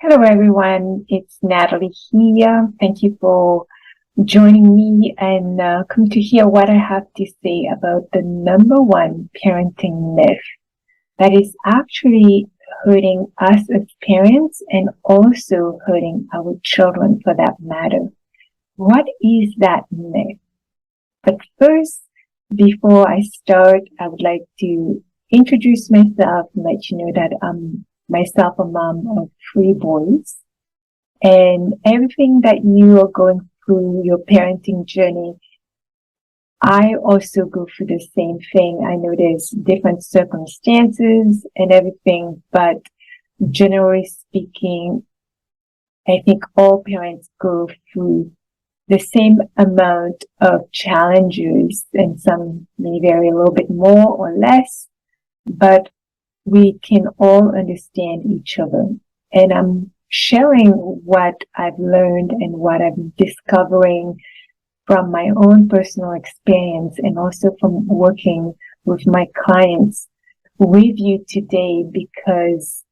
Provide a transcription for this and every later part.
Hello, everyone. It's Natalie here. Thank you for joining me and come to hear what I have to say about the number one parenting myth that is actually hurting us as parents and also hurting our children for that matter. What is that myth? But first, before I start, I would like to introduce myself and let you know that I'm myself a mom of three boys. And everything that you are going through your parenting journey, I also go through the same thing. I know there's different circumstances and everything, but generally speaking, I think all parents go through the same amount of challenges, and some may vary a little bit more or less, but we can all understand each other. And I'm sharing what I've learned and what I'm discovering from my own personal experience and also from working with my clients with you today, because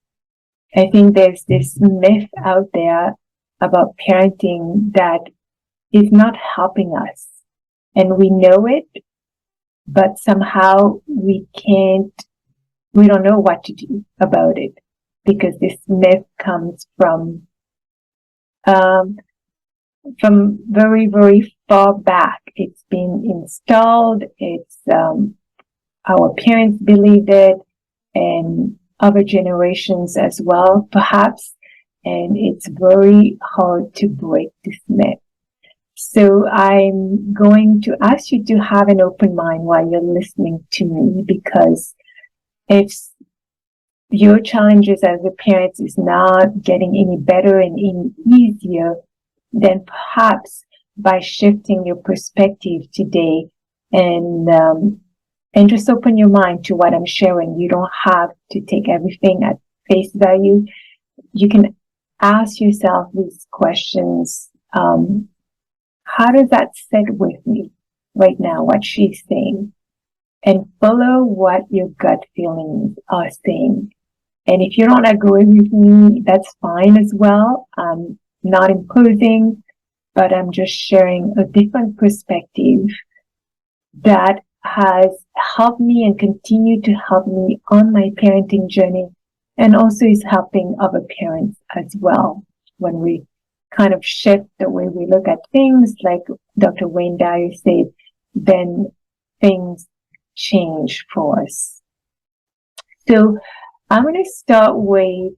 I think there's this myth out there about parenting that is not helping us. And we know it, but somehow we don't know what to do about it, because this myth comes from very, very far back. It's been installed. It's our parents believed it, and other generations as well, perhaps. And it's very hard to break this myth. So I'm going to ask you to have an open mind while you're listening to me, because if your challenges as a parent is not getting any better and any easier, then perhaps by shifting your perspective today and just open your mind to what I'm sharing. You don't have to take everything at face value. You can ask yourself these questions. How does that sit with me right now, what she's saying? And follow what your gut feelings are saying. And if you don't agree with me, that's fine as well. I'm not imposing, but I'm just sharing a different perspective that has helped me and continue to help me on my parenting journey, and also is helping other parents as well. When we kind of shift the way we look at things, like Dr. Wayne Dyer said, then things change for us. So I'm going to start with,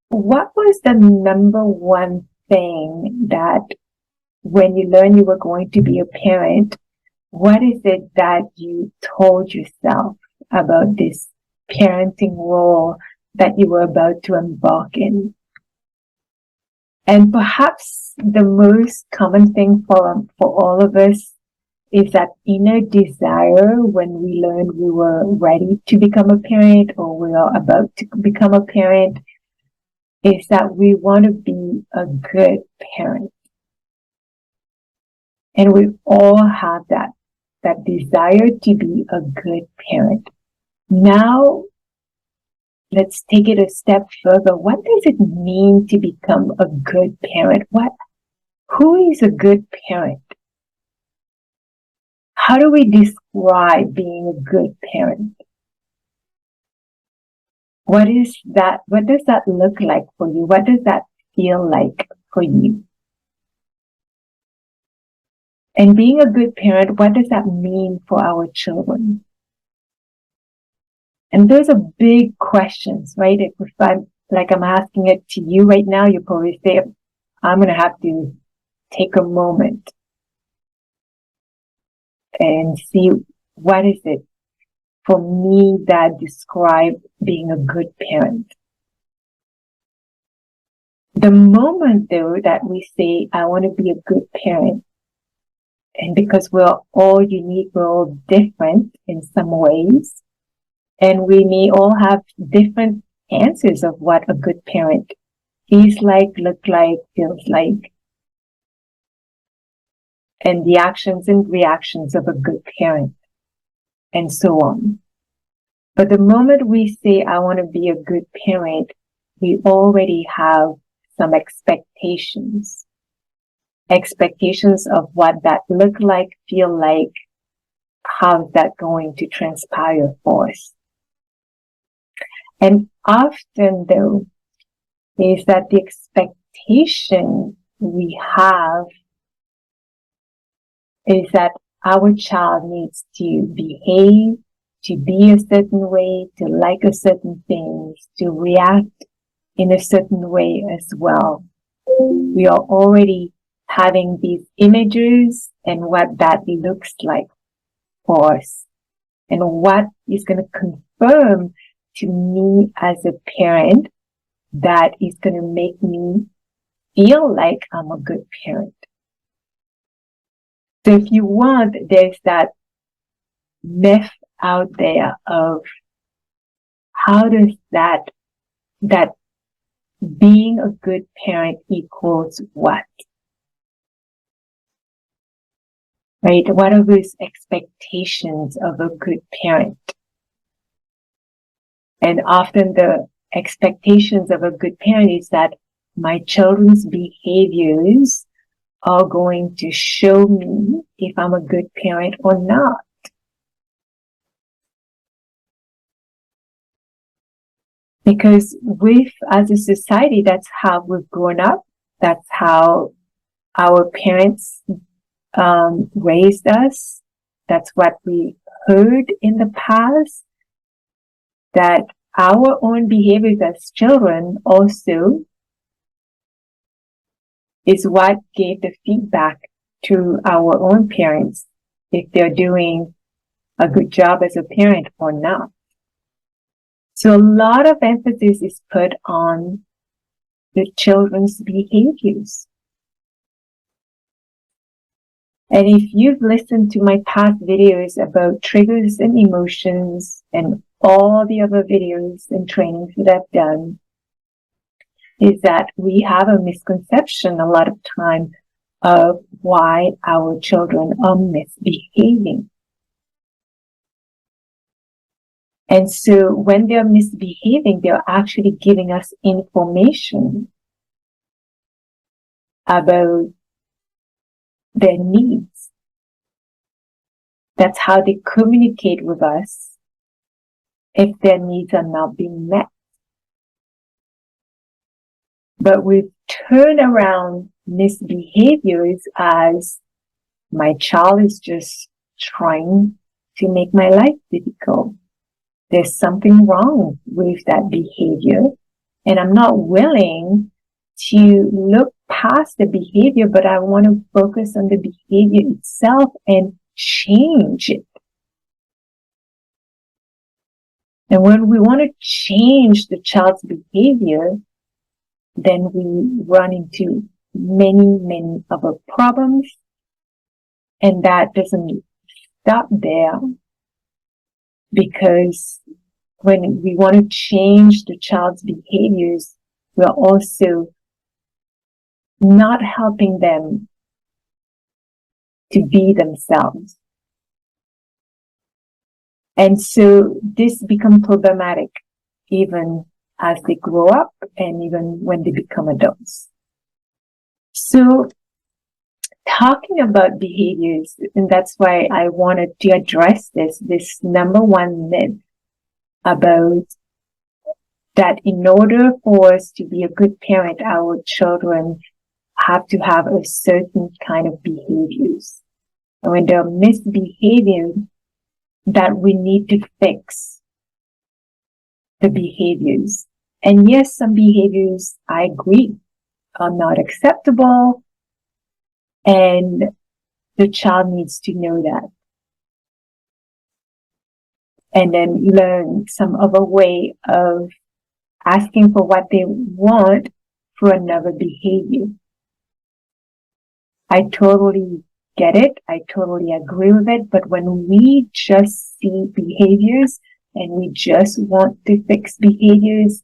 what was the number one thing that when you learned you were going to be a parent, what is it that you told yourself about this parenting role that you were about to embark in? And perhaps the most common thing for all of us is that inner desire when we learned we were ready to become a parent, or we are about to become a parent, is that we want to be a good parent. And we all have that desire to be a good parent. Now, let's take it a step further. What does it mean to become a good parent? Who is a good parent? How do we describe being a good parent? What is that? What does that look like for you? What does that feel like for you? And being a good parent, what does that mean for our children? And those are big questions, right? If I'm asking it to you right now, you probably say, I'm going to have to take a moment and see, what is it for me that describes being a good parent? The moment, though, that we say, I want to be a good parent, and because we're all unique, we're all different in some ways, and we may all have different answers of what a good parent is like, look like, feels like, and the actions and reactions of a good parent, and so on. But the moment we say, I want to be a good parent, we already have some expectations. Expectations of what that look like, feel like, how's that going to transpire for us. And often though, is that the expectation we have is that our child needs to behave, to be a certain way, to like a certain things, to react in a certain way as well. We are already having these images and what that looks like for us, and what is going to confirm to me as a parent that is going to make me feel like I'm a good parent. So if you want, there's that myth out there of how does that being a good parent equals what? Right? What are those expectations of a good parent? And often the expectations of a good parent is that my children's behaviors are going to show me if I'm a good parent or not. Because as a society, that's how we've grown up. That's how our parents raised us. That's what we heard in the past. That our own behaviors as children also is what gave the feedback to our own parents if they're doing a good job as a parent or not. So a lot of emphasis is put on the children's behaviors. And if you've listened to my past videos about triggers and emotions and all the other videos and trainings that I've done, is that we have a misconception a lot of time of why our children are misbehaving. And so when they're misbehaving, they're actually giving us information about their needs. That's how they communicate with us if their needs are not being met. But we've turned around misbehaviors as my child is just trying to make my life difficult. There's something wrong with that behavior, and I'm not willing to look past the behavior, but I want to focus on the behavior itself and change it. And when we want to change the child's behavior, then we run into many other problems. And that doesn't stop there, because when we want to change the child's behaviors, we're also not helping them to be themselves. And so this becomes problematic even as they grow up and even when they become adults. So talking about behaviors, and that's why I wanted to address this number one myth about that in order for us to be a good parent, our children have to have a certain kind of behaviors. And when they're misbehaving, that we need to fix the behaviors. And yes, some behaviors, I agree, are not acceptable, and the child needs to know that. And then learn some other way of asking for what they want for another behavior. I totally get it. I totally agree with it. But when we just see behaviors and we just want to fix behaviors,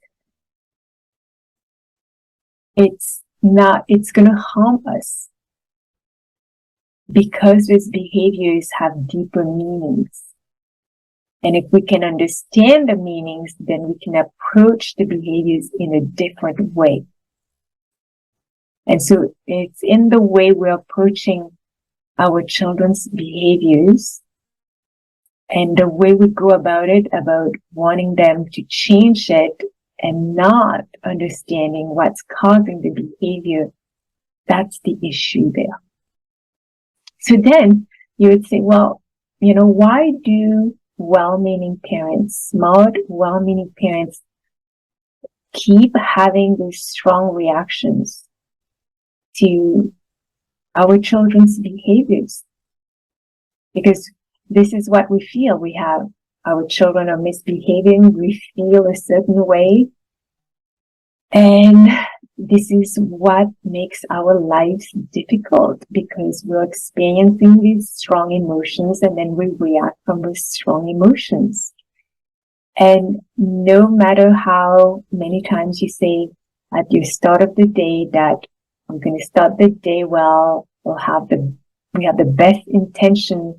it's going to harm us, because these behaviors have deeper meanings. And if we can understand the meanings, then we can approach the behaviors in a different way. And so it's in the way we're approaching our children's behaviors and the way we go about it, about wanting them to change it and not understanding what's causing the behavior. That's the issue there. So then you would say, well, why do well-meaning parents, smart, well-meaning parents, keep having these strong reactions to our children's behaviors? Because this is what we feel. We have our children are misbehaving. We feel a certain way. And this is what makes our lives difficult, because we're experiencing these strong emotions and then we react from those strong emotions. And no matter how many times you say at your start of the day that I'm going to start the day well, we have the best intention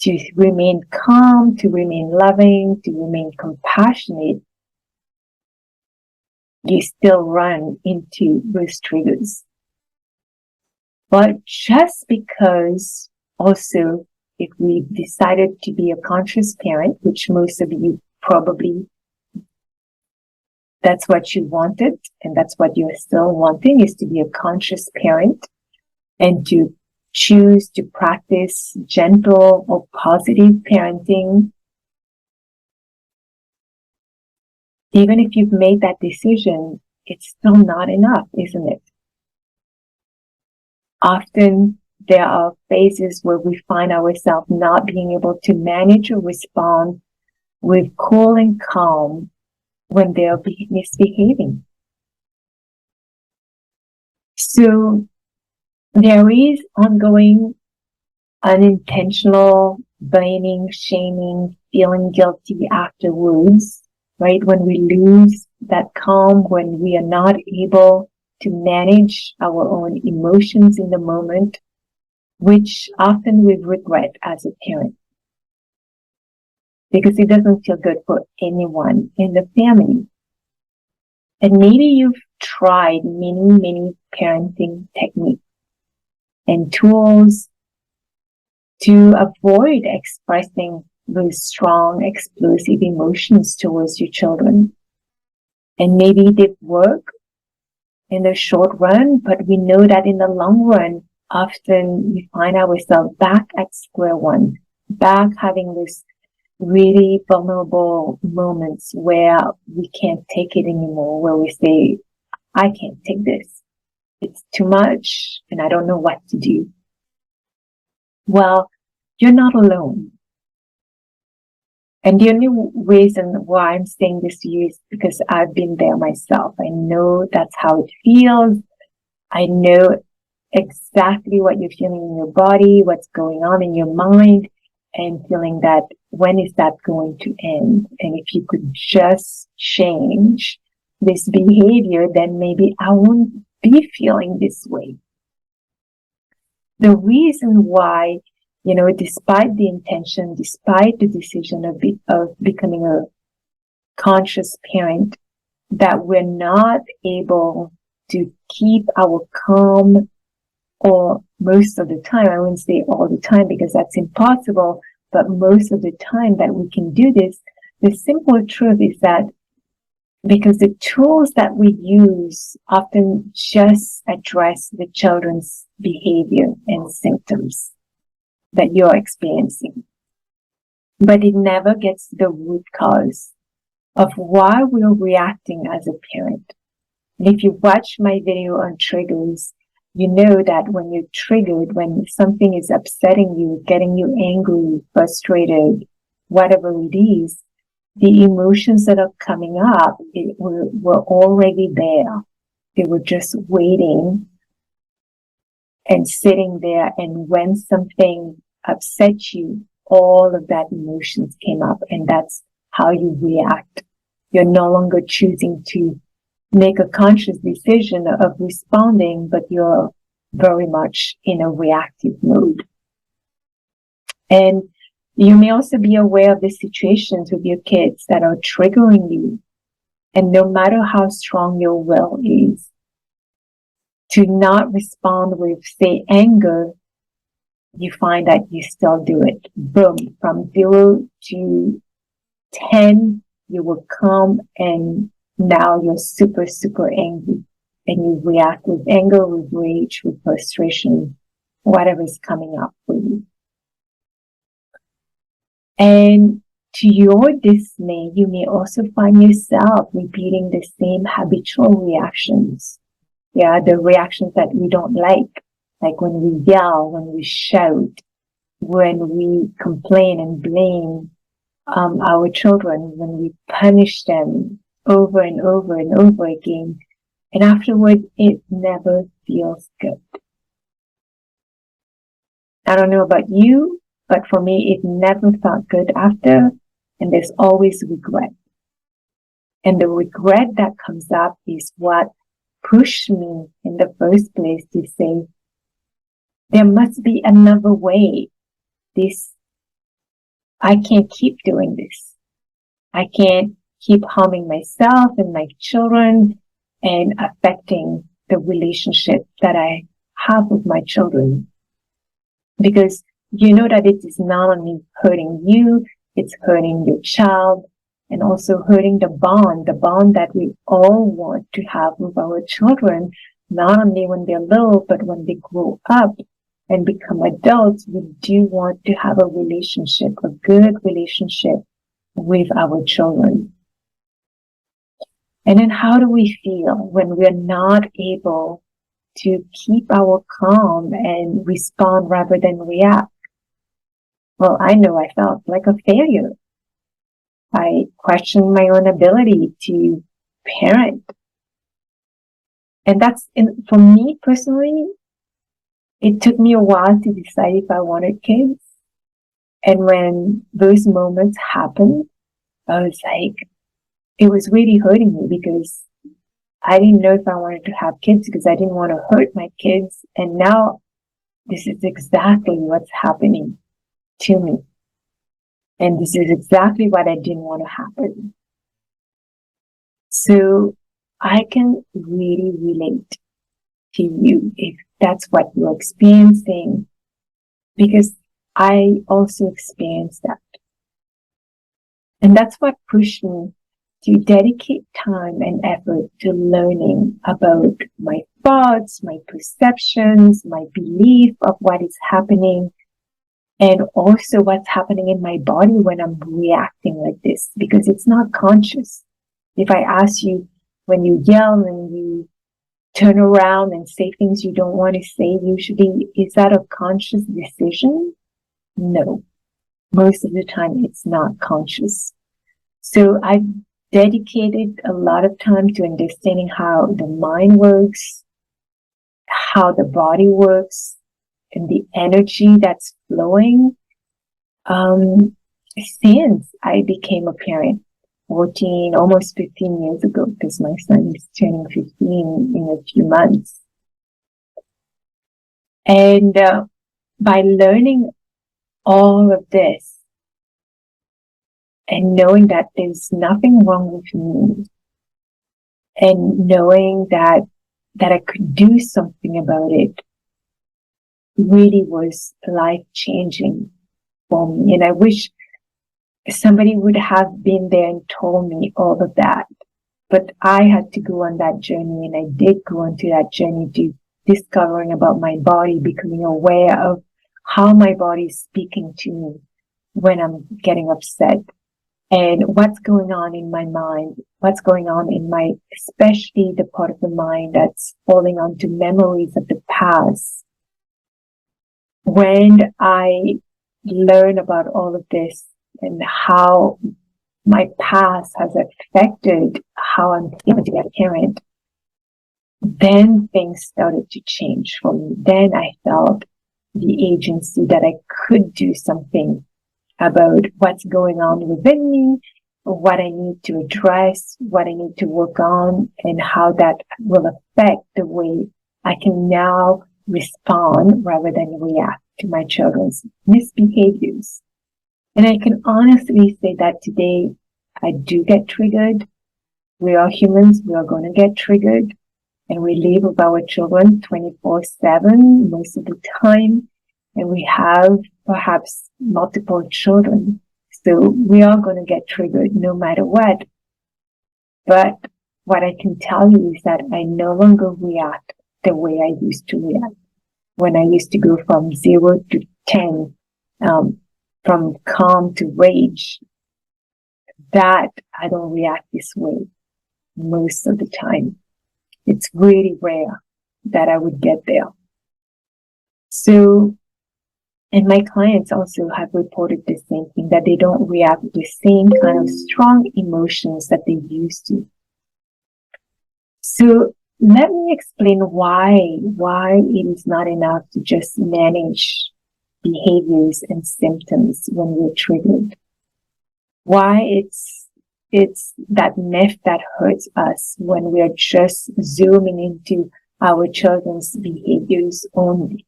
to remain calm, to remain loving, to remain compassionate, you still run into those triggers. But just because also, if we've decided to be a conscious parent, which most of you probably, that's what you wanted, and that's what you're still wanting, is to be a conscious parent and to choose to practice gentle or positive parenting. Even if you've made that decision, it's still not enough, isn't it? Often there are phases where we find ourselves not being able to manage or respond with cool and calm when they're misbehaving. So there is ongoing unintentional blaming, shaming, feeling guilty afterwards, right? When we lose that calm, when we are not able to manage our own emotions in the moment, which often we regret as a parent, because it doesn't feel good for anyone in the family. And maybe you've tried many parenting techniques and tools to avoid expressing those strong, explosive emotions towards your children. And maybe they work in the short run, but we know that in the long run, often we find ourselves back at square one, back having this really vulnerable moments where we can't take it anymore, where we say, I can't take this. It's too much and I don't know what to do. Well, you're not alone. And the only reason why I'm saying this to you is because I've been there myself. I know that's how it feels. I know exactly what you're feeling in your body, what's going on in your mind, and feeling that when is that going to end? And if you could just change this behavior, then maybe I won't be feeling this way. The reason why, despite the intention, despite the decision of becoming a conscious parent, that we're not able to keep our calm, or most of the time, I wouldn't say all the time because that's impossible, but most of the time that we can do this, the simple truth is that because the tools that we use often just address the children's behavior and symptoms that you're experiencing, but it never gets to the root cause of why we're reacting as a parent. And if you watch my video on triggers, you know that when you're triggered, when something is upsetting you, getting you angry, frustrated, whatever it is, the emotions that are coming up were already there. They were just waiting and sitting there. And when something upset you, all of that emotions came up, and that's how you react. You're no longer choosing to make a conscious decision of responding, but you're very much in a reactive mode. And you may also be aware of the situations with your kids that are triggering you. And no matter how strong your will is, to not respond with, say, anger, you find that you still do it. Boom, from 0 to 10, you will come and now you're super, super angry. And you react with anger, with rage, with frustration, whatever is coming up for you. And to your dismay, you may also find yourself repeating the same habitual reactions. Yeah, the reactions that we don't like when we yell, when we shout, when we complain and blame our children, when we punish them over and over and over again. And afterward, it never feels good. I don't know about you, but for me, it never felt good after, and there's always regret. And the regret that comes up is what pushed me in the first place to say, there must be another way. I can't keep doing this. I can't keep harming myself and my children and affecting the relationship that I have with my children. Because you know that it is not only hurting you, it's hurting your child and also hurting the bond that we all want to have with our children, not only when they're little, but when they grow up and become adults. We do want to have a relationship, a good relationship with our children. And then how do we feel when we're not able to keep our calm and respond rather than react? Well, I know I felt like a failure. I questioned my own ability to parent. And for me personally, it took me a while to decide if I wanted kids. And when those moments happened, I was like, it was really hurting me because I didn't know if I wanted to have kids because I didn't want to hurt my kids. And now this is exactly what's happening to me. And this is exactly what I didn't want to happen. So I can really relate to you if that's what you're experiencing, because I also experienced that. And that's what pushed me to dedicate time and effort to learning about my thoughts, my perceptions, my belief of what is happening, and also what's happening in my body when I'm reacting like this, because it's not conscious. If I ask you, when you yell and you turn around and say things you don't want to say, usually, is that a conscious decision? No. Most of the time, it's not conscious. So I've dedicated a lot of time to understanding how the mind works, how the body works, and the energy that's flowing, since I became a parent 14, almost 15 years ago, because my son is turning 15 in a few months. And by learning all of this and knowing that there's nothing wrong with me, and knowing that I could do something about it, really was life-changing for me. And I wish somebody would have been there and told me all of that. But I had to go on that journey, and I did go onto that journey to discovering about my body, becoming aware of how my body is speaking to me when I'm getting upset, and what's going on in my mind, what's going on in especially the part of the mind that's falling onto memories of the past. When I learn about all of this and how my past has affected how I'm able to be a parent, then things started to change for me. Then I felt the agency that I could do something about what's going on within me, what I need to address, what I need to work on, and how that will affect the way I can now respond rather than react to my children's misbehaviors. And I can honestly say that today I do get triggered. We are humans. We are going to get triggered. And we live with our children 24/7 most of the time. And we have perhaps multiple children. So we are going to get triggered no matter what. But what I can tell you is that I no longer react the way I used to react. When I used to go from 0 to 10, from calm to rage, that I don't react this way most of the time. It's really rare that I would get there. So, and my clients also have reported the same thing, that they don't react with the same kind of strong emotions that they used to. So let me explain why it is not enough to just manage behaviors and symptoms when we're triggered. Why it's that myth that hurts us when we're just zooming into our children's behaviors only.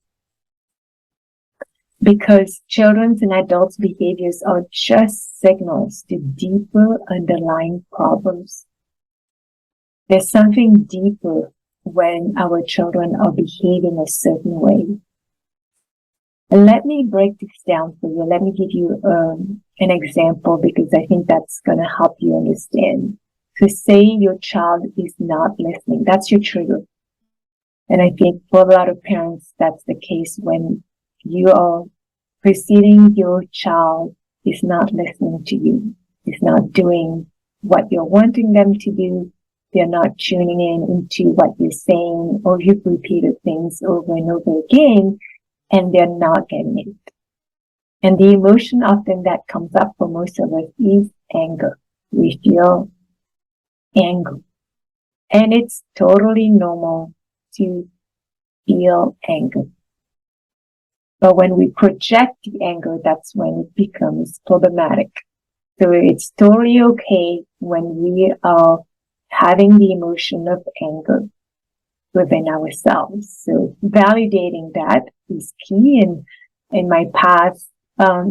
Because children's and adults' behaviors are just signals to deeper underlying problems. There's something deeper when our children are behaving a certain way. And let me break this down for you. Let me give you an example, because I think that's going to help you understand. So say your child is not listening. That's your trigger. And I think for a lot of parents, that's the case when you are perceiving your child is not listening to you, is not doing what you're wanting them to do. They're not tuning in into what you're saying, or you've repeated things over and over again, and they're not getting it. And the emotion often that comes up for most of us is anger. We feel angry. And it's totally normal to feel anger. But when we project the anger, that's when it becomes problematic. So it's totally okay when we are having the emotion of anger within ourselves. So validating that is key. And in my past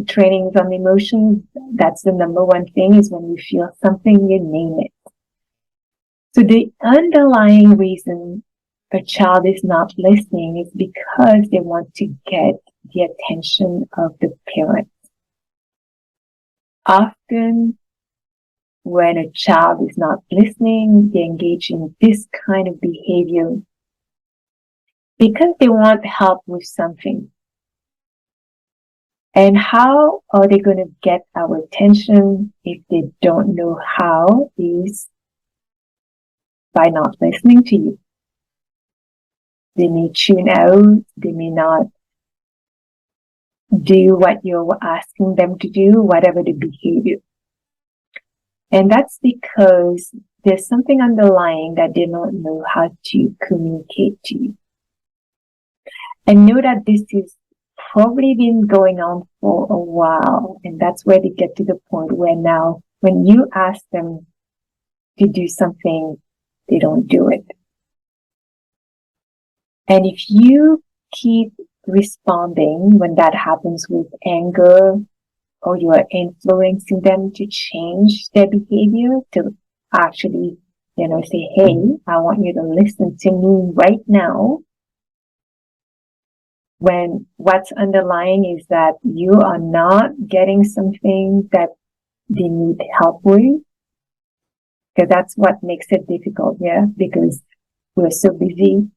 trainings on emotions, that's the number one thing, is when you feel something, you name it. So the underlying reason a child is not listening is because they want to get the attention of the parent. Often, when a child is not listening, they engage in this kind of behavior because they want help with something. And how are they going to get our attention if they don't know how? Is by not listening to you. They may tune out, they may not do what you're asking them to do, whatever the behavior. And that's because there's something underlying that they don't know how to communicate to you. And know that this is probably been going on for a while. And that's where they get to the point where now, when you ask them to do something, they don't do it. And if you keep responding when that happens with anger, or you are influencing them to change their behavior, to actually, say, hey, I want you to listen to me right now. When what's underlying is that you are not getting something that they need help with. Because that's what makes it difficult, yeah? Because we're so busy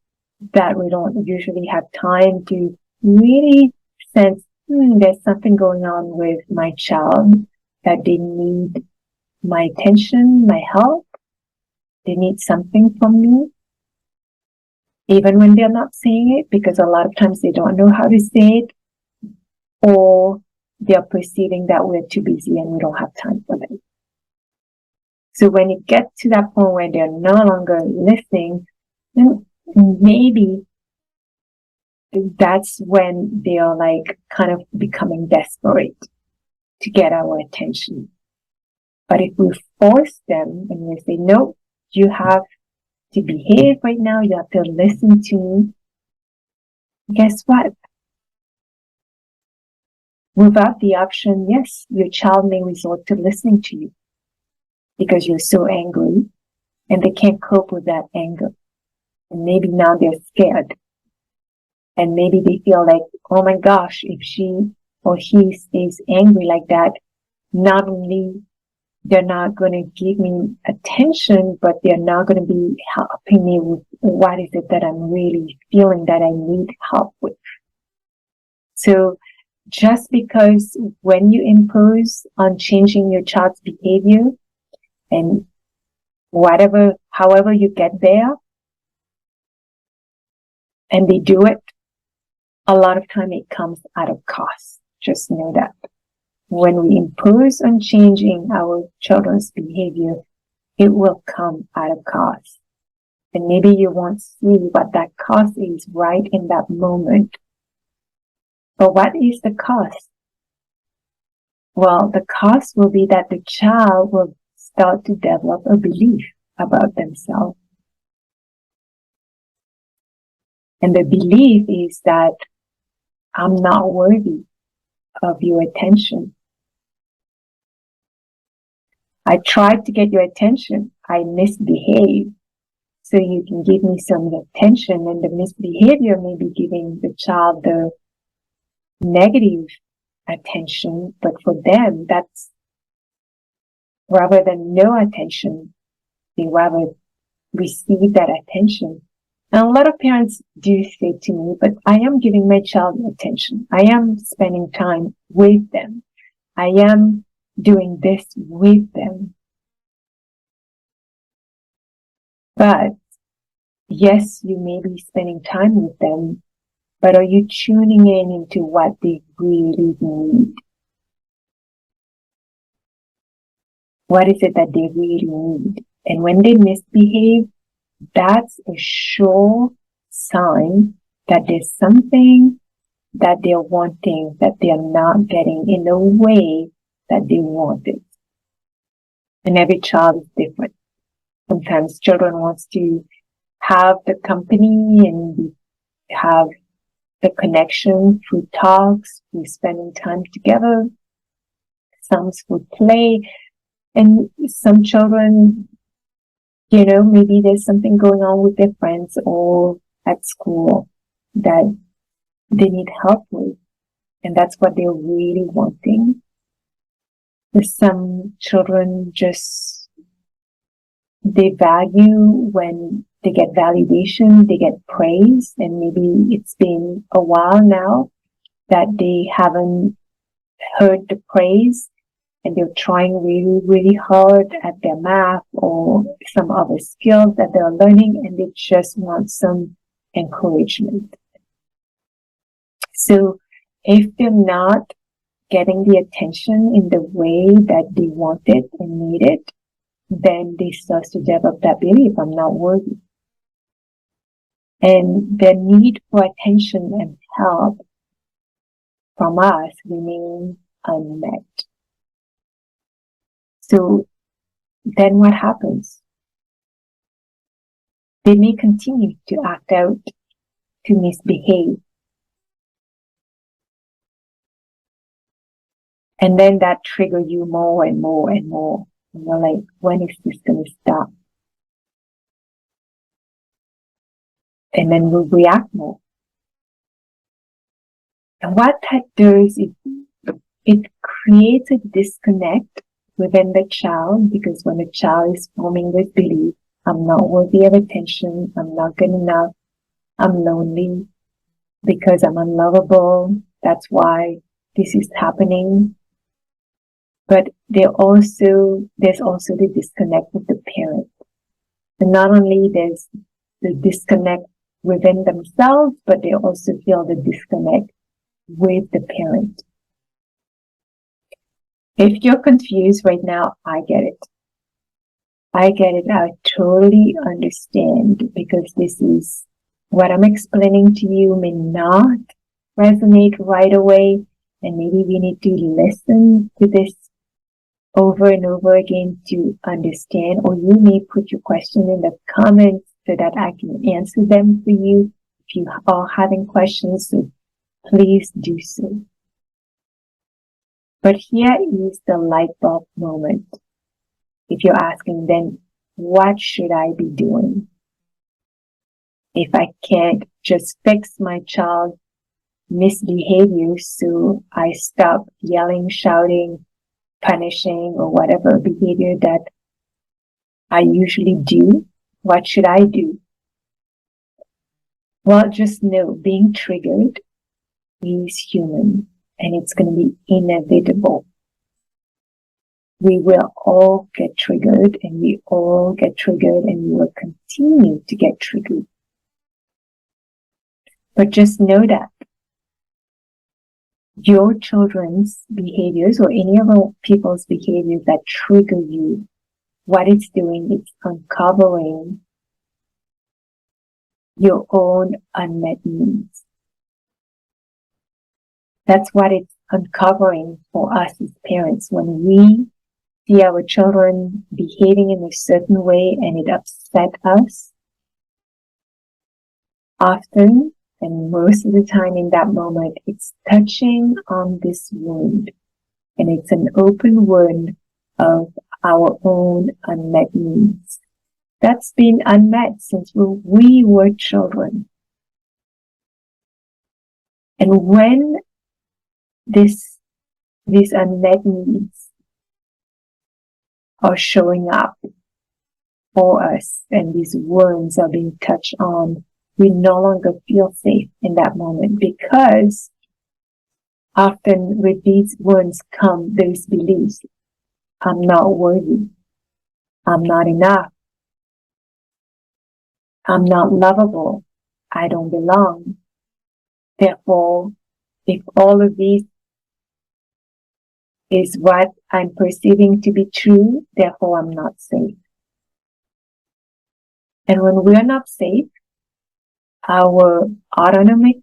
that we don't usually have time to really sense, there's something going on with my child, that they need my attention, my help. They need something from me, even when they're not saying it, because a lot of times they don't know how to say it, or they're perceiving that we're too busy and we don't have time for them. So when it gets to that point where they're no longer listening, then maybe that's when they are like kind of becoming desperate to get our attention. But if we force them and we say, no, you have to behave right now, you have to listen to me, guess what? Without the option, yes, your child may resort to listening to you because you're so angry and they can't cope with that anger. And maybe now they're scared. And maybe they feel like, oh my gosh, if she or he stays angry like that, not only they're not going to give me attention, but they're not going to be helping me with what is it that I'm really feeling that I need help with. So just because when you impose on changing your child's behavior and however you get there, and they do it, a lot of time it comes at a cost. Just know that. When we impose on changing our children's behavior, it will come at a cost. And maybe you won't see what that cost is right in that moment. But what is the cost? Well, the cost will be that the child will start to develop a belief about themselves. And the belief is that I'm not worthy of your attention. I tried to get your attention. I misbehaved. So you can give me some attention, and the misbehavior may be giving the child the negative attention, but for them, that's rather than no attention, they rather receive that attention. And a lot of parents do say to me, but I am giving my child attention. I am spending time with them. I am doing this with them. But yes, you may be spending time with them, but are you tuning in into what they really need? What is it that they really need? And when they misbehave, that's a sure sign that there's something that they're wanting that they're not getting in the way that they want it. And every child is different. Sometimes children want to have the company and have the connection through talks, through spending time together. Some through play. And some children, maybe there's something going on with their friends or at school that they need help with. And that's what they're really wanting. There's some children they value when they get validation, they get praise, and maybe it's been a while now that they haven't heard the praise, and they're trying really, really hard at their math or some other skills that they're learning, and they just want some encouragement. So if they're not getting the attention in the way that they want it and need it, then they start to develop that belief, I'm not worthy. And their need for attention and help from us remains unmet. So then what happens? They may continue to act out, to misbehave. And then that triggers you more and more and more. And you're like, when is this going to stop? And then we'll react more. And what that does is it creates a disconnect within the child, because when the child is forming this belief, I'm not worthy of attention, I'm not good enough, I'm lonely because I'm unlovable, that's why this is happening. But there's also the disconnect with the parent. And not only there's the disconnect within themselves, but they also feel the disconnect with the parent. If you're confused right now, I get it. I totally understand, because this is what I'm explaining to you may not resonate right away, and maybe we need to listen to this over and over again to understand, or you may put your question in the comments so that I can answer them for you. If you are having questions, so please do so. But here is the light bulb moment. If you're asking, then what should I be doing? If I can't just fix my child's misbehavior, so I stop yelling, shouting, punishing, or whatever behavior that I usually do, what should I do? Well, just know being triggered is human and it's going to be inevitable. We will all get triggered and we all get triggered and we will continue to get triggered. But just know that your children's behaviors or any other people's behaviors that trigger you, what it's doing, it's uncovering your own unmet needs. That's what it's uncovering for us as parents. When we see our children behaving in a certain way and it upsets us, often and most of the time in that moment, it's touching on this wound. And it's an open wound of our own unmet needs. That's been unmet since we were children. And when these unmet needs are showing up for us and these wounds are being touched on, we no longer feel safe in that moment, because often with these wounds come those beliefs. I'm not worthy. I'm not enough. I'm not lovable. I don't belong. Therefore, if all of these is what I'm perceiving to be true, therefore I'm not safe. And when we are not safe, our autonomic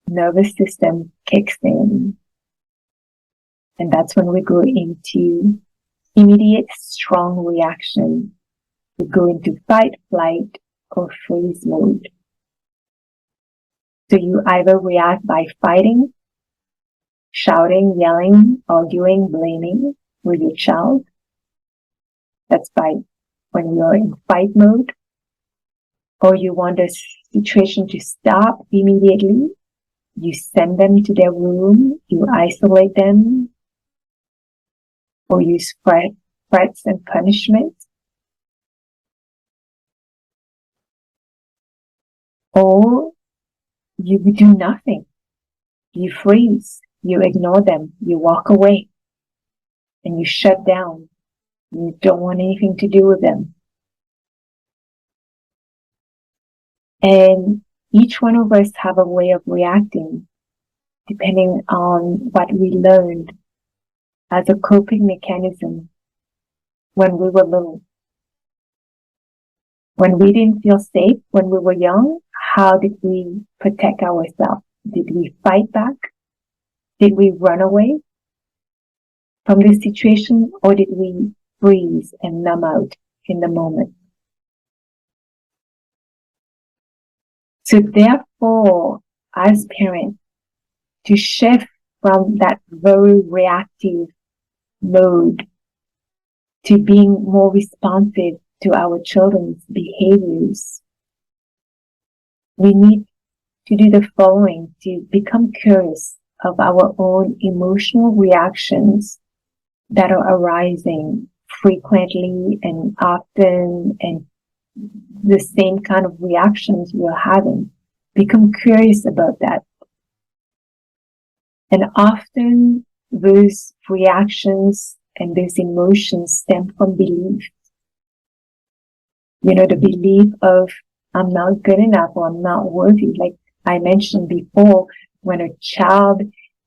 nervous system kicks in. And that's when we go into immediate strong reaction. We go into fight, flight, or freeze mode. So you either react by fighting, shouting, yelling, arguing, blaming with your child. That's by when you're in fight mode. Or you want the situation to stop immediately. You send them to their room, you isolate them, or use threats and punishment. Or you do nothing. You freeze, you ignore them, you walk away, and you shut down. You don't want anything to do with them. And each one of us have a way of reacting depending on what we learned as a coping mechanism when we were little. When we didn't feel safe when we were young, how did we protect ourselves? Did we fight back? Did we run away from the situation, or did we freeze and numb out in the moment? So therefore, as parents, to shift from that very reactive mode to being more responsive to our children's behaviors, we need to do the following to become curious of our own emotional reactions that are arising frequently and often, and the same kind of reactions we're having. Become curious about that. And often those reactions and those emotions stem from belief. You know, the belief of I'm not good enough or I'm not worthy. Like I mentioned before, when a child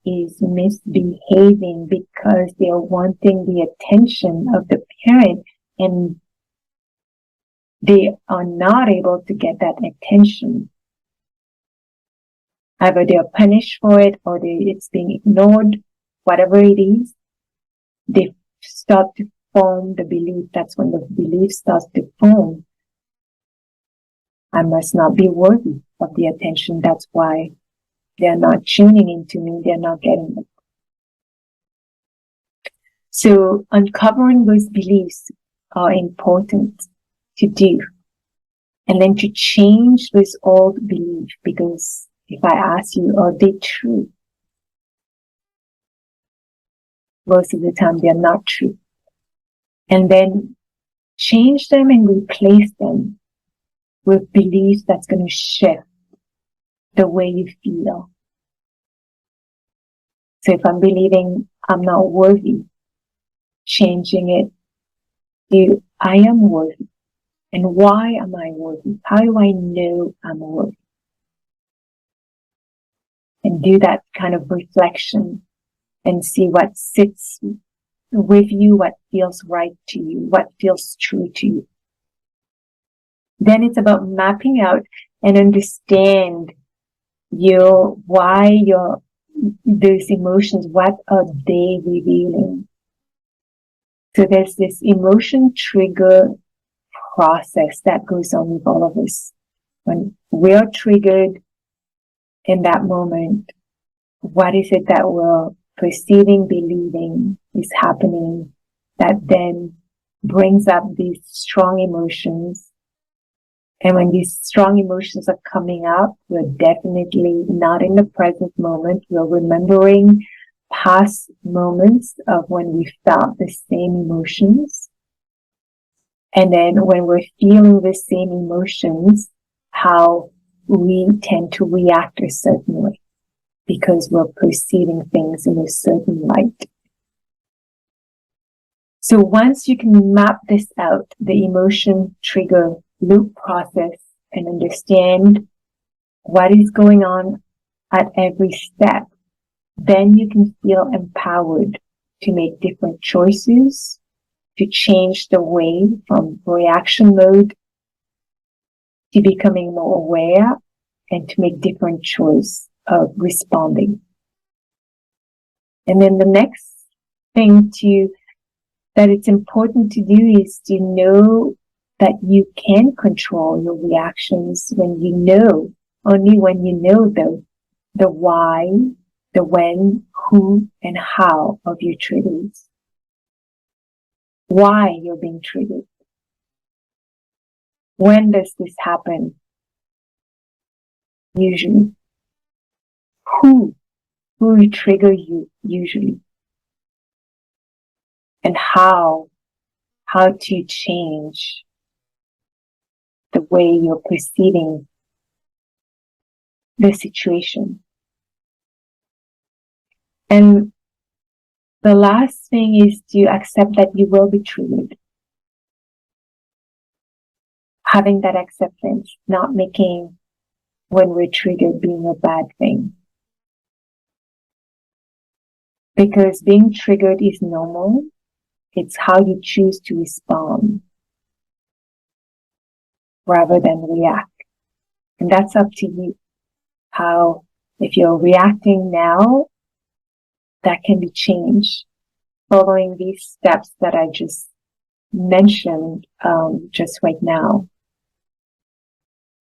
is misbehaving because they are wanting the attention of the parent and they are not able to get that attention. Either they are punished for it or it's being ignored, whatever it is, they start to form the belief. That's when the belief starts to form. I must not be worthy of the attention. That's why they're not tuning into me. They're not getting it. So uncovering those beliefs are important to do. And then to change this old belief, because if I ask you, are they true? Most of the time they're not true. And then change them and replace them with beliefs that's going to shift the way you feel. So if I'm believing I'm not worthy, changing it to I am worthy. And why am I worthy? How do I know I'm worthy? And do that kind of reflection and see what sits with you, what feels right to you, what feels true to you. Then it's about mapping out and understand those emotions, what are they revealing? So there's this emotion trigger process that goes on with all of us. When we're triggered in that moment, what is it that we're perceiving, believing is happening that then brings up these strong emotions? And when these strong emotions are coming up, we're definitely not in the present moment. We're remembering past moments of when we felt the same emotions. And then when we're feeling the same emotions, how we tend to react a certain way because we're perceiving things in a certain light. So once you can map this out, the emotion trigger loop process, and understand what is going on at every step, then you can feel empowered to make different choices, to change the way from reaction mode to becoming more aware, and to make different choice of responding. And then the next thing that it's important to do is to know that you can control your reactions only when you know the why, the when, who, and how of your triggers. Why you're being triggered. When does this happen? Usually. Who will trigger you usually? And how to change the way you're perceiving the situation. And the last thing is to accept that you will be triggered. Having that acceptance, not making when we're triggered being a bad thing. Because being triggered is normal. It's how you choose to respond rather than react. And that's up to you. If you're reacting now, that can be changed following these steps that I just mentioned just right now.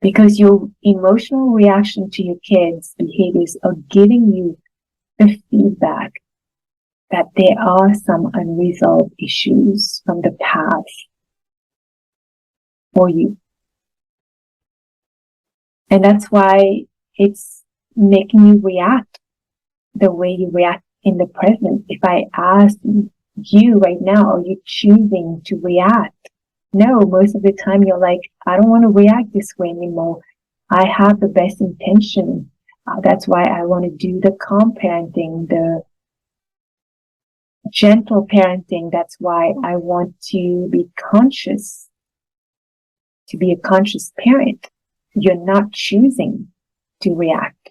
Because your emotional reaction to your kids' behaviors are giving you the feedback that there are some unresolved issues from the past for you. And that's why it's making you react the way you react in the present. If I ask you right now, are you choosing to react? No, most of the time you're like, I don't want to react this way anymore. I have the best intention. That's why I want to do the calm parenting, the gentle parenting. That's why I want to be conscious, to be a conscious parent. You're not choosing to react.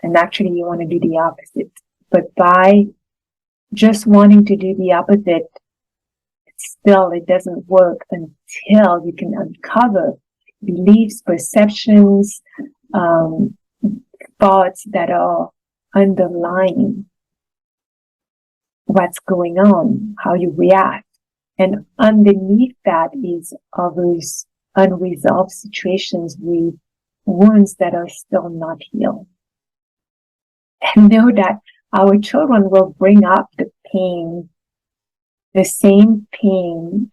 And actually you want to do the opposite. But by just wanting to do the opposite, still it doesn't work until you can uncover beliefs, perceptions, thoughts that are underlying what's going on, how you react. And underneath that is all those unresolved situations with wounds that are still not healed. And know that our children will bring up the pain, the same pain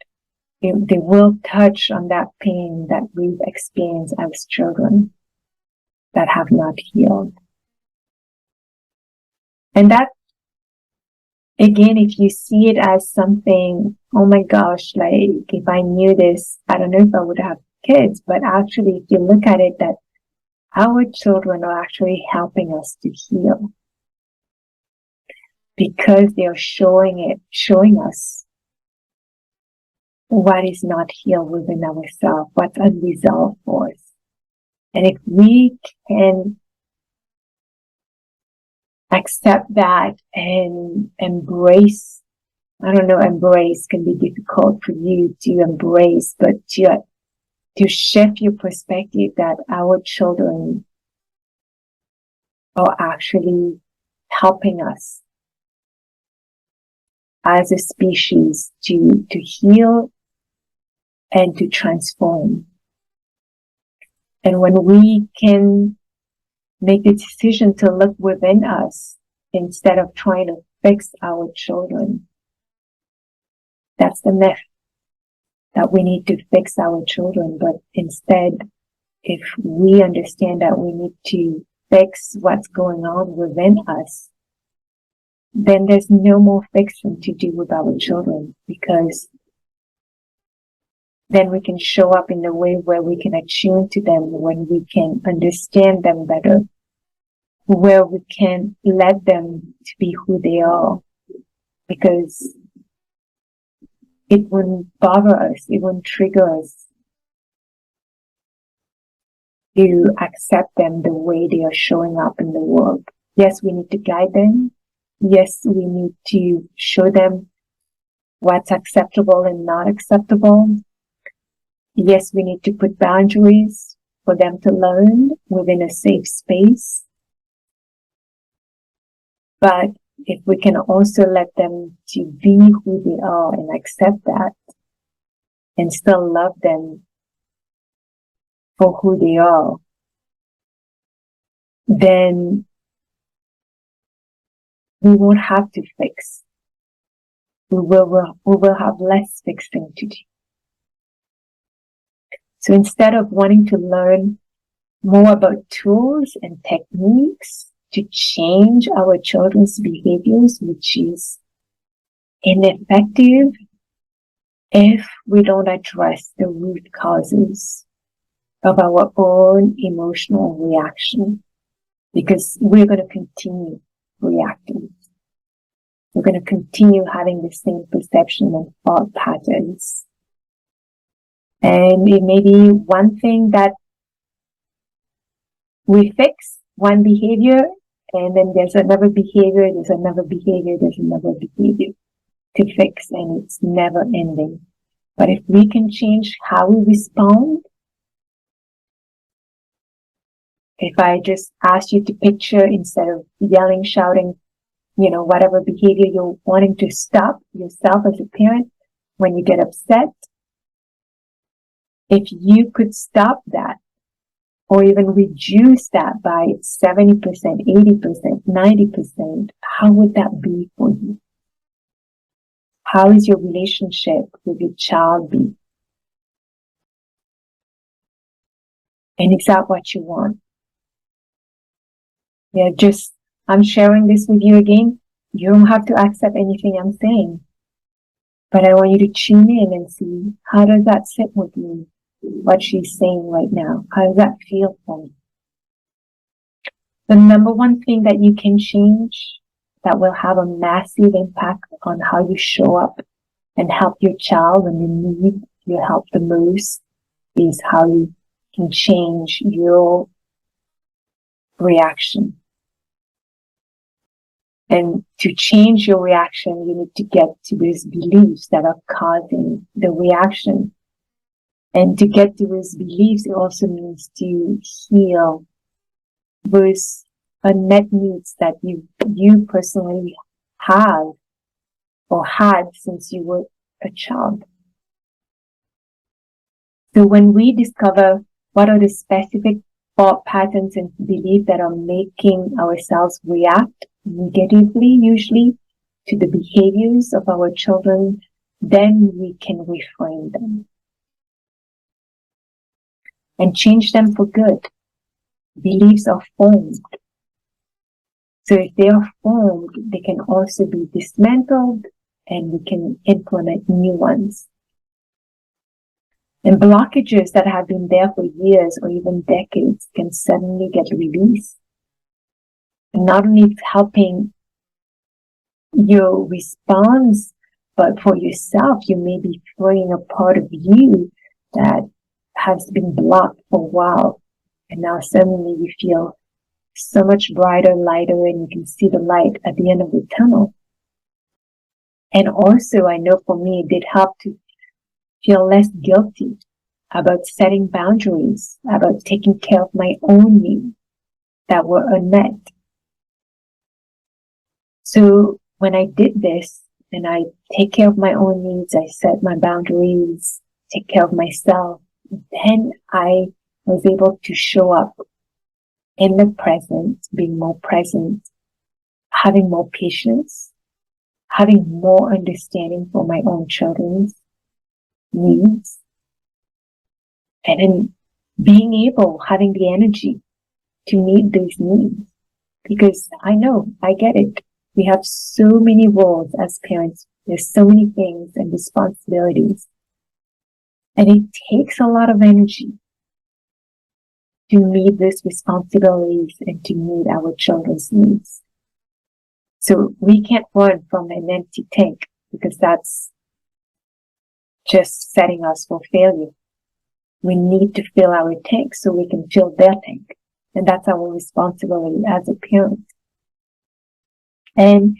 they will touch on that pain that we've experienced as children that have not healed. And that, again, if you see it as something, oh my gosh, like if I knew this, I don't know if I would have kids, but actually if you look at it, that our children are actually helping us to heal because they are showing us what is not healed within ourselves, what's unresolved for us. And if we can accept that and embrace, I don't know, embrace can be difficult for you to embrace, but to shift your perspective that our children are actually helping us as a species to heal and to transform. And when we can make the decision to look within us instead of trying to fix our children, that's the myth, that we need to fix our children. But instead, if we understand that we need to fix what's going on within us, then there's no more fixing to do with our children, because then we can show up in a way where we can attune to them, when we can understand them better, where we can let them to be who they are, because it wouldn't bother us, it wouldn't trigger us to accept them the way they are showing up in the world. Yes, we need to guide them. Yes, we need to show them what's acceptable and not acceptable. Yes, we need to put boundaries for them to learn within a safe space. But if we can also let them to be who they are and accept that and still love them for who they are, then we won't have to fix. We will have less fixing to do. So instead of wanting to learn more about tools and techniques to change our children's behaviors, which is ineffective if we don't address the root causes of our own emotional reaction, because we're going to continue reacting. We're going to continue having the same perception and thought patterns. And it may be one thing that we fix, one behavior, and then there's another behavior, there's another behavior, there's another behavior to fix, and it's never ending. But if we can change how we respond, if I just ask you to picture, instead of yelling, shouting, whatever behavior you're wanting to stop yourself as a parent when you get upset, if you could stop that, or even reduce that by 70%, 80%, 90%, how would that be for you? How is your relationship with your child be? And is that what you want? Yeah, I'm sharing this with you again. You don't have to accept anything I'm saying, but I want you to tune in and see, how does that sit with me? What she's saying right now. How does that feel for me? The number one thing that you can change that will have a massive impact on how you show up and help your child when you need your help the most is how you can change your reaction. And to change your reaction, you need to get to these beliefs that are causing the reaction. And to get to those beliefs, it also means to heal those unmet needs that you personally have or had since you were a child. So when we discover what are the specific thought patterns and beliefs that are making ourselves react negatively, usually, to the behaviors of our children, then we can reframe them and change them for good. Beliefs are formed. So if they are formed, they can also be dismantled and we can implement new ones. And blockages that have been there for years or even decades can suddenly get released. And not only it's helping your response, but for yourself, you may be freeing a part of you that has been blocked for a while. And now suddenly you feel so much brighter, lighter, and you can see the light at the end of the tunnel. And also, I know for me, it did help to feel less guilty about setting boundaries, about taking care of my own needs that were unmet. So when I did this and I take care of my own needs, I set my boundaries, take care of myself, then I was able to show up in the present, being more present, having more patience, having more understanding for my own children's needs, and then being able, having the energy to meet those needs. Because I know, I get it. We have so many roles as parents. There's so many things and responsibilities. And it takes a lot of energy to meet those responsibilities and to meet our children's needs. So we can't run from an empty tank because that's just setting us for failure. We need to fill our tank so we can fill their tank. And that's our responsibility as a parent. And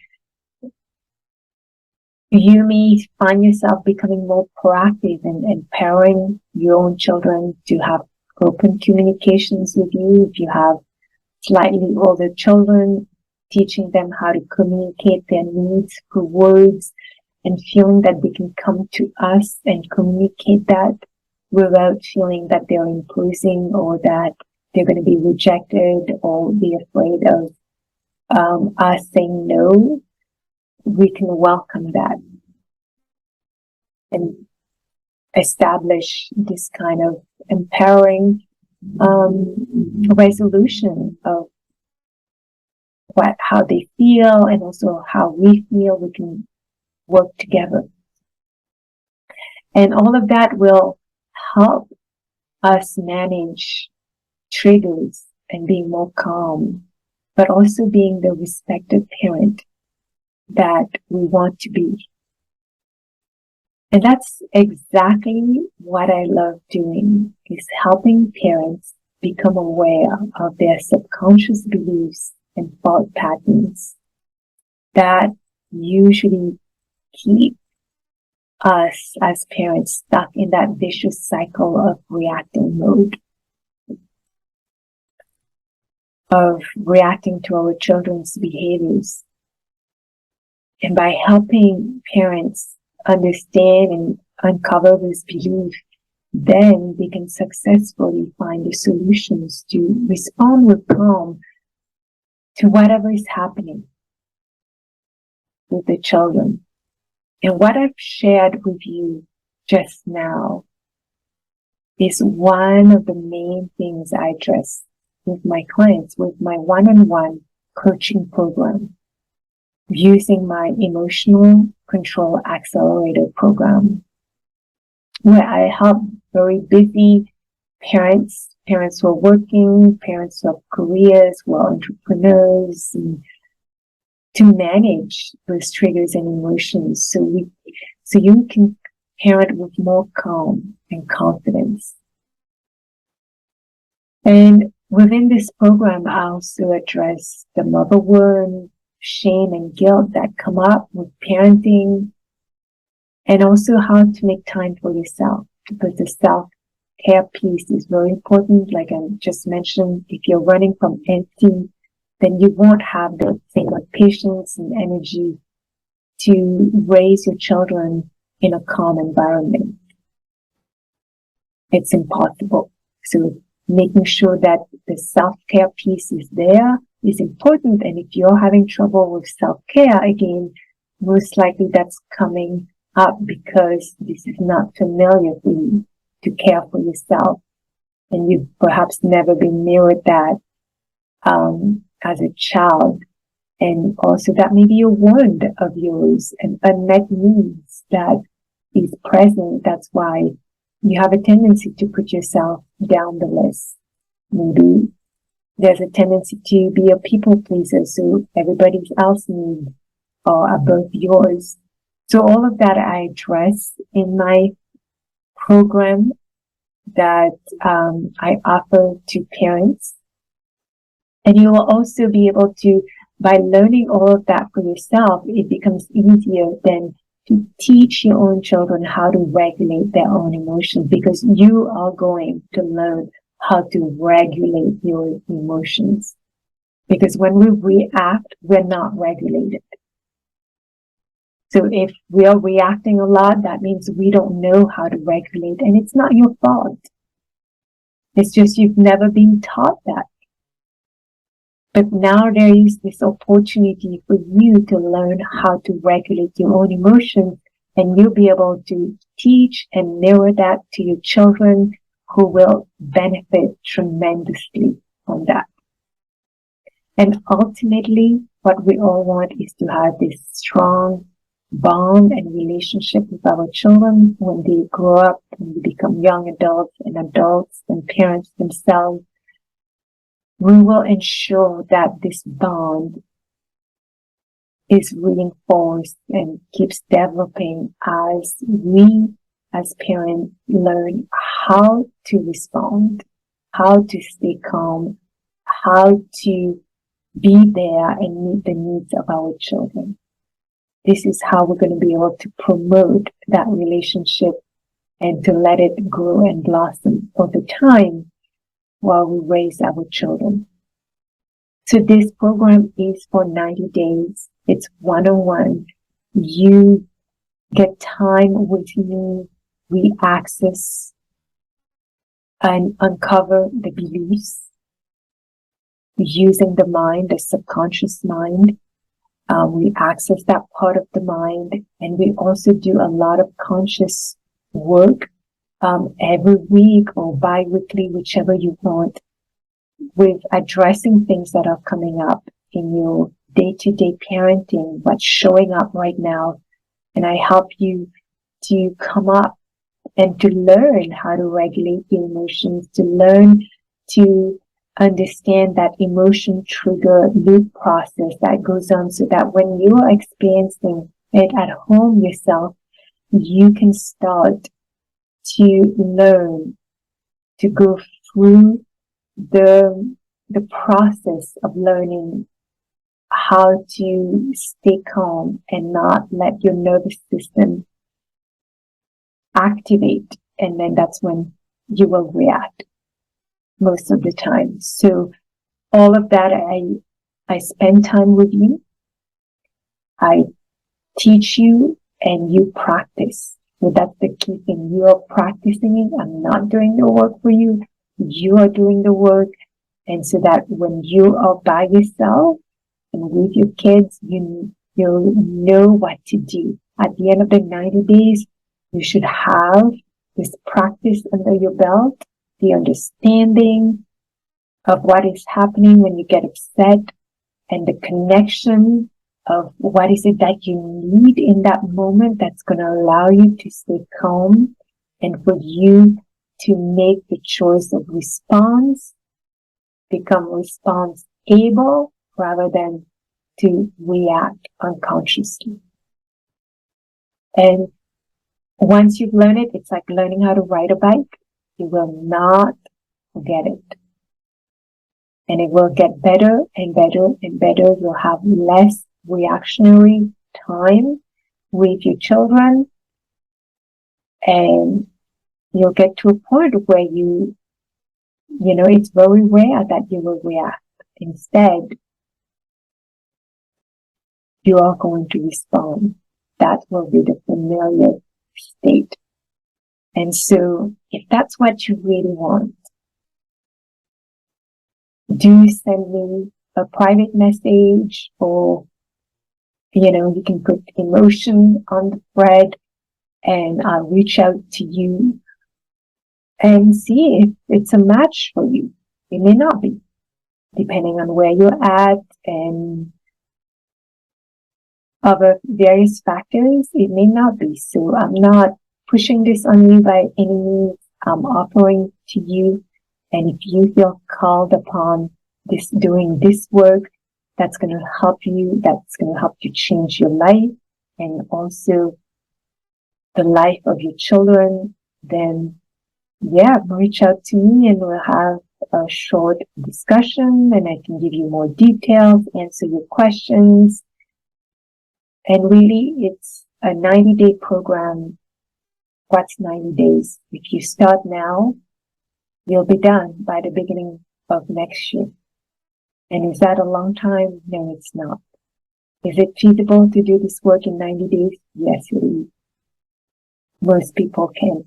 you may find yourself becoming more proactive and empowering your own children to have open communications with you. If you have slightly older children, teaching them how to communicate their needs through words and feeling that they can come to us and communicate that without feeling that they're imposing or that they're going to be rejected or be afraid of us saying no. We can welcome that and establish this kind of empowering resolution of how they feel and also how we feel. We can work together. And all of that will help us manage triggers and being more calm, but also being the respected parent that we want to be. And that's exactly what I love doing, is helping parents become aware of their subconscious beliefs and thought patterns that usually keep us as parents stuck in that vicious cycle of reacting mode, of reacting to our children's behaviors. And by helping parents understand and uncover this belief, then they can successfully find the solutions to respond with calm to whatever is happening with the children. And what I've shared with you just now is one of the main things I address with my clients, with my one-on-one coaching program, using my Emotional Control Accelerator program, where I help very busy parents who are working, parents who have careers, who are entrepreneurs, and to manage those triggers and emotions so you can parent with more calm and confidence. And within this program, I also address the mother wound, shame and guilt that come up with parenting, and also how to make time for yourself, because the self-care piece is very important. Like I just mentioned, if you're running from empty, then you won't have the same patience and energy to raise your children in a calm environment. It's impossible. So making sure that the self-care piece is there is important. And if you're having trouble with self-care, again, most likely that's coming up because this is not familiar for you to care for yourself. And you've perhaps never been mirrored that as a child. And also that may be a wound of yours, and unmet needs that is present. That's why you have a tendency to put yourself down the list. Maybe there's a tendency to be a people pleaser, so everybody else's needs are above yours. So all of that I address in my program that I offer to parents. And you will also be able to, by learning all of that for yourself, it becomes easier then to teach your own children how to regulate their own emotions, because you are going to learn how to regulate your emotions. Because when we react, we're not regulated. So if we are reacting a lot, that means we don't know how to regulate, and it's not your fault. It's just you've never been taught that. But now there is this opportunity for you to learn how to regulate your own emotions, and you'll be able to teach and mirror that to your children, who will benefit tremendously from that. And ultimately, what we all want is to have this strong bond and relationship with our children when they grow up and they become young adults and parents themselves. We will ensure that this bond is reinforced and keeps developing as we, as parents, learn how to respond, how to stay calm, how to be there and meet the needs of our children. This is how we're going to be able to promote that relationship and to let it grow and blossom over time while we raise our children. So this program is for 90 days. It's one-on-one. You get time with me. We access and uncover the beliefs using the mind, the subconscious mind. We access that part of the mind, and we also do a lot of conscious work every week or bi-weekly, whichever you want, with addressing things that are coming up in your day-to-day parenting, what's showing up right now. And I help you to come up and to learn how to regulate your emotions, to learn to understand that emotion trigger loop process that goes on, so that when you are experiencing it at home yourself, you can start to learn to go through the process of learning how to stay calm and not let your nervous system activate. And then that's when you will react most of the time. So all of that, I spend time with you. I teach you and you practice. So that's the key thing. You are practicing it. I'm not doing the work for you. You are doing the work. And so that when you are by yourself and with your kids, you'll know what to do. At the end of the 90 days, you should have this practice under your belt, the understanding of what is happening when you get upset, and the connection of what is it that you need in that moment that's going to allow you to stay calm and for you to make the choice of response, become response able rather than to react unconsciously. And once you've learned it, it's like learning how to ride a bike. You will not forget it. And it will get better and better and better. You'll have less reactionary time with your children. And you'll get to a point where it's very rare that you will react. Instead, you are going to respond. That will be the familiar state. And so if that's what you really want, do send me a private message, or, you can put emotion on the thread and I'll reach out to you and see if it's a match for you. It may not be, depending on where you're at and other various factors. It may not be. So I'm not pushing this on you by any means. I'm offering to you. And if you feel called upon doing this work, that's going to help you, that's going to help you change your life and also the life of your children, then yeah, reach out to me and we'll have a short discussion and I can give you more details, answer your questions. And really, it's a 90-day program. What's 90 days? If you start now, you'll be done by the beginning of next year. And is that a long time? No, it's not. Is it feasible to do this work in 90 days? Yes, it is. Most people can.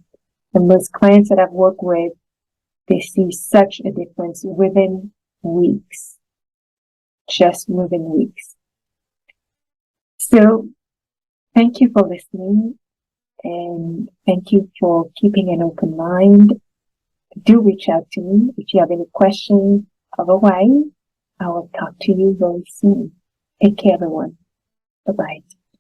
And most clients that I've worked with, they see such a difference within weeks. Just within weeks. So, thank you for listening. And thank you for keeping an open mind. Do reach out to me if you have any questions. Otherwise, I will talk to you very soon. Take care, everyone. Bye-bye.